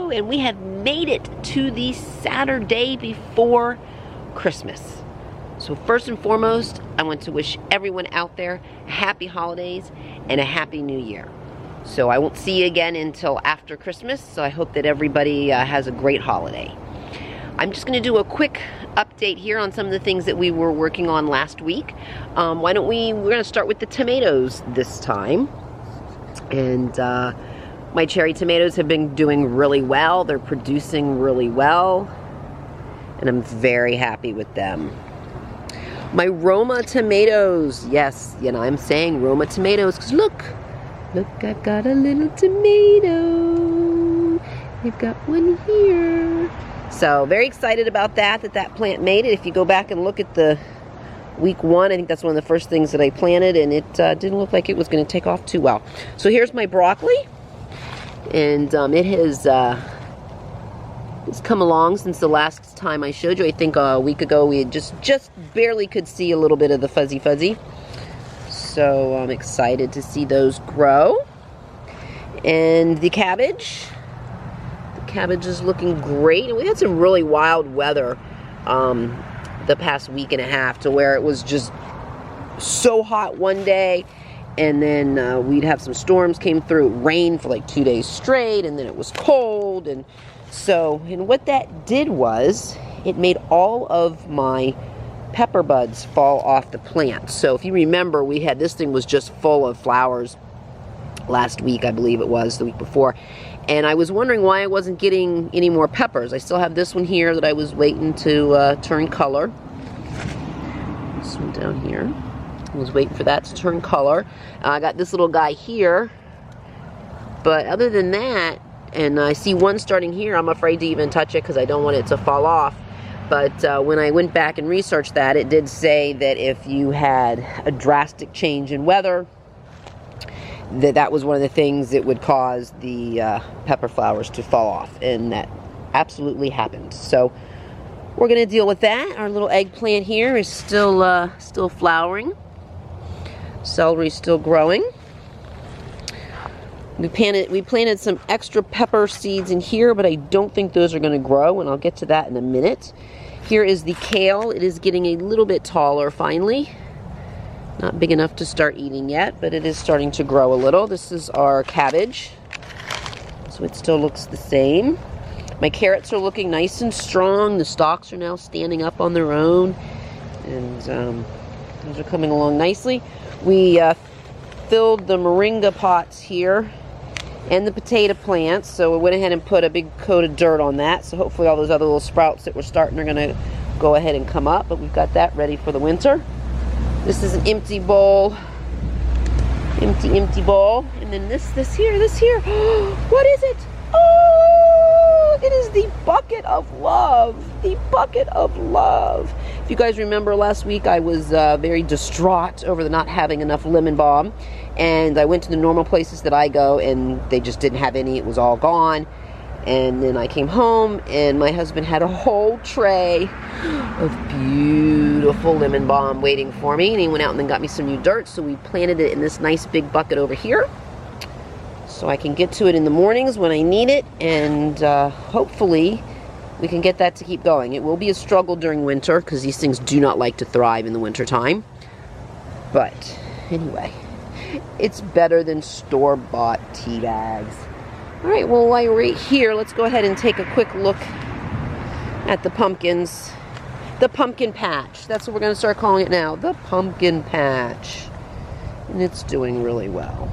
Hello, and we have made it to the Saturday before Christmas. So first and foremost, I want to wish everyone out there happy holidays and a happy new year. So I won't see you again until after Christmas, so I hope that everybody has a great holiday. I'm just going to do a quick update here on some of the things that we were working on last week. We're going to start with the tomatoes this time. And my cherry tomatoes have been doing really well. They're producing really well. And I'm very happy with them. My Roma tomatoes. Yes, you know, I'm saying Roma tomatoes because look, I've got a little tomato. I've got one here. So very excited about that plant made it. If you go back and look at the week 1, I think that's one of the first things that I planted, and it didn't look like it was going to take off too well. So here's my broccoli, and it has it's come along since the last time I showed you. I think a week ago we had just barely could see a little bit of the fuzzy. So I'm excited to see those grow. And the cabbage is looking great, and we had some really wild weather the past week and a half to where it was just so hot one day, and then we'd have some storms came through. It rained for like 2 days straight, and then it was cold, and what that did was it made all of my pepper buds fall off the plant. So if you remember, this thing was just full of flowers last week, I believe it was, the week before. And I was wondering why I wasn't getting any more peppers. I still have this one here that I was waiting to turn color. This one down here. I was waiting for that to turn color. I got this little guy here. But other than that, and I see one starting here, I'm afraid to even touch it because I don't want it to fall off. But when I went back and researched that, it did say that if you had a drastic change in weather, that was one of the things that would cause the pepper flowers to fall off, and that absolutely happened. So we're going to deal with that. Our little eggplant here is still flowering. Celery's still growing. We planted some extra pepper seeds in here, but I don't think those are going to grow, and I'll get to that in a minute. Here is the kale. It is getting a little bit taller finally. Not big enough to start eating yet, but it is starting to grow a little. This is our cabbage, so it still looks the same. My carrots are looking nice and strong. The stalks are now standing up on their own, and those are coming along nicely. We filled the moringa pots here and the potato plants, so we went ahead and put a big coat of dirt on that, so hopefully all those other little sprouts that we're starting are going to go ahead and come up, but we've got that ready for the winter. This is an empty bowl. Empty bowl. And then this here. What is it? Oh, it is the bucket of love. The bucket of love. If you guys remember last week, I was very distraught over the not having enough lemon balm. And I went to the normal places that I go, and they just didn't have any. It was all gone. And then I came home, and my husband had a whole tray of beautiful lemon balm waiting for me. And he went out and then got me some new dirt. So we planted it in this nice big bucket over here, so I can get to it in the mornings when I need it. And hopefully we can get that to keep going. It will be a struggle during winter because these things do not like to thrive in the winter time. But anyway, it's better than store-bought tea bags. All right, well, while we're right here, let's go ahead and take a quick look at the pumpkins. The pumpkin patch. That's what we're going to start calling it now. The pumpkin patch. And it's doing really well.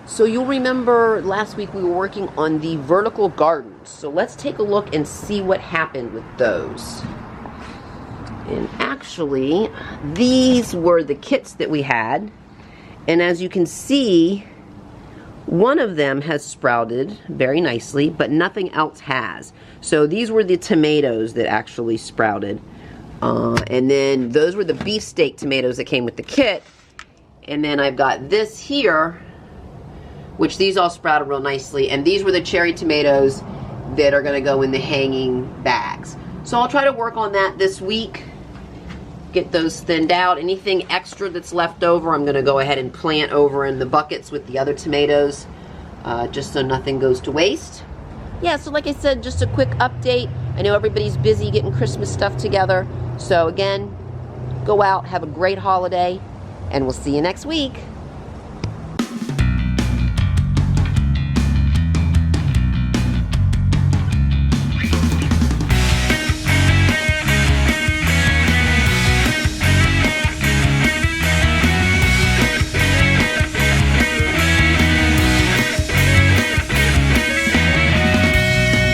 So you'll remember last week we were working on the vertical gardens. So let's take a look and see what happened with those. And actually, these were the kits that we had. And as you can see, one of them has sprouted very nicely, but nothing else has. So these were the tomatoes that actually sprouted. And then those were the beefsteak tomatoes that came with the kit. And then I've got this here, which these all sprouted real nicely. And these were the cherry tomatoes that are going to go in the hanging bags. So I'll try to work on that this week. get those thinned out. Anything extra that's left over, I'm going to go ahead and plant over in the buckets with the other tomatoes, just so nothing goes to waste. Yeah, so like I said, just a quick update. I know everybody's busy getting Christmas stuff together. So again, go out, have a great holiday, and we'll see you next week.